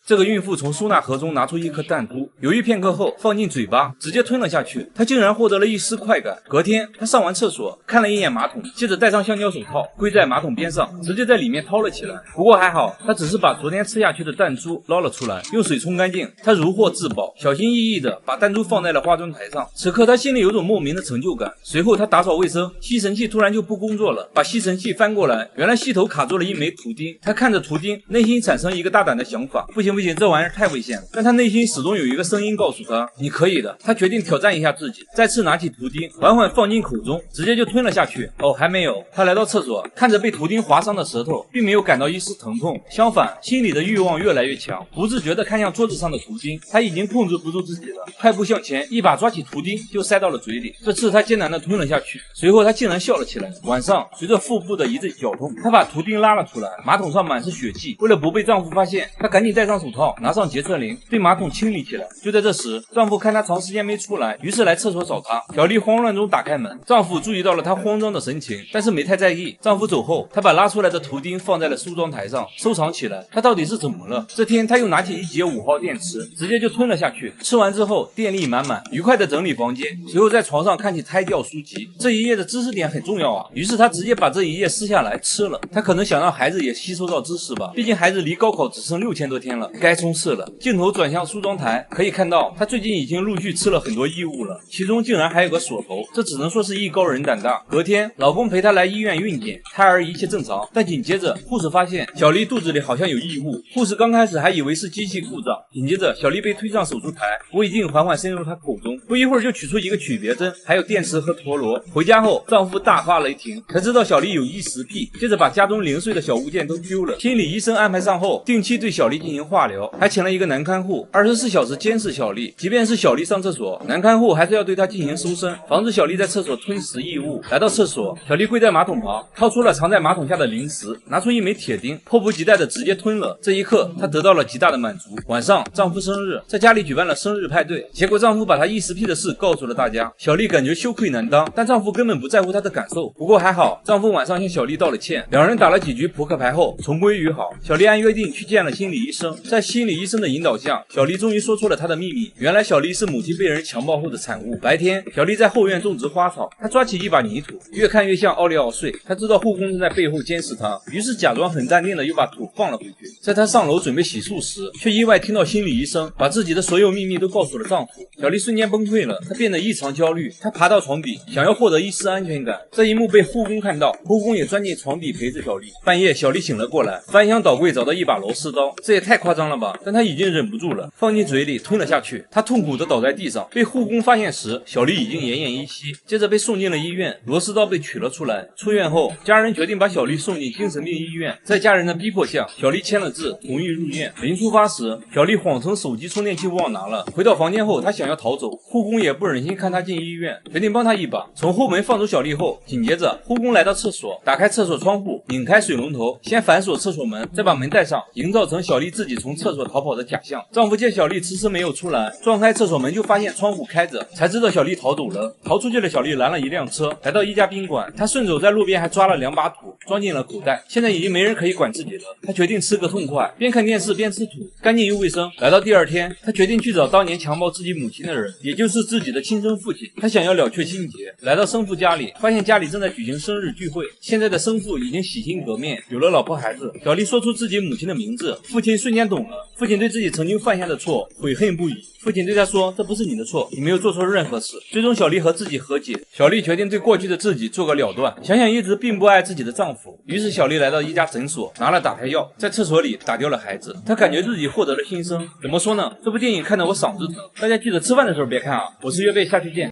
这个孕妇从收纳盒中拿出一颗弹珠，犹豫片刻后放进嘴巴，直接吞了下去。她竟然获得了一丝快感。隔天，她上完厕所，看了一眼马桶，接着戴上橡胶手套，跪在马桶边上，直接在里面掏了起来。不过还好，她只是把昨天吃下去的弹珠捞了出来，用水冲干净。她如获至宝，小心翼翼地把弹珠放在了化妆台上。此刻她心里有种莫名的成就感。随后她打扫卫生，吸尘器突然就不工作了，把吸尘器翻过来，原来吸头卡住了一枚图钉。她看着图钉，内心产生一个大胆的想法：不行，这玩意儿太危险了。但她内心始终有一个声音告诉她，你可以的。她决定挑战一下自己，再次拿起图钉，缓缓放进口中，直接就吞了下去。哦，还没有。她来到厕所，看着被图钉划伤的舌头，并没有感到一丝疼痛，相反，心里的欲望越来越强，不自觉地看向桌子上的图钉。她已经控制不住自己了，快步向前，一把抓起图钉就塞到了嘴里。这次她艰难地吞了下去，随后她竟然笑了起来。晚上，随着腹部的一阵绞痛，她把图钉拉了出来，马桶上满是血迹。为了不被丈夫发现，她赶紧戴上手套，拿上洁厕灵，对马桶清理起来。就在这时，丈夫看她长时间没出来，于是来厕所找她。小丽慌乱中打开门，丈夫注意到了她慌张的神情，但是没太在意。丈夫走后，她把拉出来的图钉放在了梳妆台上，收藏起来。她到底是怎么了？这天，她又拿起一节5号电池，直接就吞了下去。吃完之后，电力满满，愉快地整理房间，随后在床上看起胎教书籍。这一页的知识点很重要啊，于是她直接把这一页撕下来吃了。她可能想让孩子也吸收到知识吧，毕竟孩子离高考只剩6000多天了，该冲刺了。镜头转向梳妆台，可以看到她最近已经陆续吃了很多异物了，其中竟然还有个锁头，这只能说是艺高人胆大。隔天，老公陪她来医院孕检，胎儿一切正常，但紧接着护士发现小丽肚子里好像有异物，护士刚开始还以为是机器故障，紧接着小丽被推上手术台，胃镜缓缓深入她口中，不一会儿就取出一个曲别针，还有电池和陀螺。回家后，丈夫大发雷霆，才知道小丽有异食癖，接着把家中零碎的小物件都丢了。心理医生安排上后，定期对小丽进行化疗，还请了一个男看护，24小时监视小丽，即便是小丽上厕所，男看护还是要对她进行搜身，防止小丽在厕所吞食异物。来到厕所，小丽跪在马桶旁，掏出了藏在马桶下的零食，拿出一枚铁钉，迫不及待的直接吞了。这一刻，她得到了极大的满足。晚上，丈夫生日，在家里举办了生日派对，结果丈夫把她异食癖的事告诉了大家。小丽感觉羞愧难当，但丈夫根本不在乎她的感受。不过还好，丈夫晚上向小丽道了歉，两人打了几局扑克牌后重归于好。小丽按约定去见了心理医生，在心理医生的引导下，小丽终于说出了她的秘密。原来小丽是母亲被人强暴后的产物。白天，小丽在后院种植花草，她抓起一把泥土，越看越像奥利奥碎。她知道护工正在背后监视她，于是假装很淡定的又把土放了回去。在她上楼准备洗漱时，却意外听到心理医生把自己的所有秘密都告诉了丈夫。小丽瞬间崩溃了，她变得异常焦虑，她爬到床底，想要获得一丝安全感。这一幕被护工看到，护工也钻进床底陪着小丽。半夜，小丽醒了过来，翻箱倒柜找到一把螺丝刀，这也太夸张了吧！但她已经忍不住了，放进嘴里吞了下去。她痛苦地倒在地上，被护工发现时，小丽已经奄奄一息，接着被送进了医院，螺丝刀被取了出来。出院后，家人决定把小丽送进精神病医院。在家人的逼迫下，小丽签了字，同意入院。临出发时，小丽谎称手机充电器忘拿了。回到房间后，她想要逃走，护工也不忍心看她进医院，决定帮她一把，从后门放走小丽后，紧接着护工来到厕所，打开厕所窗户，拧开水龙头，先反锁厕所门，再把门带上，营造成小丽自己从厕所逃跑的假象。丈夫见小丽迟迟没有出来，撞开厕所门就发现窗户开着，才知道小丽逃走了。逃出去的小丽拦了一辆车，来到一家宾馆，她顺手在路边还抓了2把土，装进了口袋。现在已经没人可以管自己了，她决定吃个痛快，边看电视边吃土，干净又卫生。来到第二天，她决定去找当年强暴自己母亲的人，也就是自己的亲生父亲。她想要了却心结，来到生父家里，发现家里正在举行生日聚会。现在的生父已经洗心革面，有了老婆孩子。小丽说出自己母亲的名字，父亲瞬间懂了。父亲对自己曾经犯下的错悔恨不已。父亲对她说，这不是你的错，你没有做错任何事。最终小丽和自己和解，小丽决定对过去的自己做个了断，想想一直并不爱自己的丈夫。于是小丽来到一家诊所，拿了打胎药，在厕所里打掉了孩子。她感觉自己获得了新生。怎么说呢？这部电影看得我嗓子疼。大家记得吃饭的时候别看啊！我是岳贝，下期见。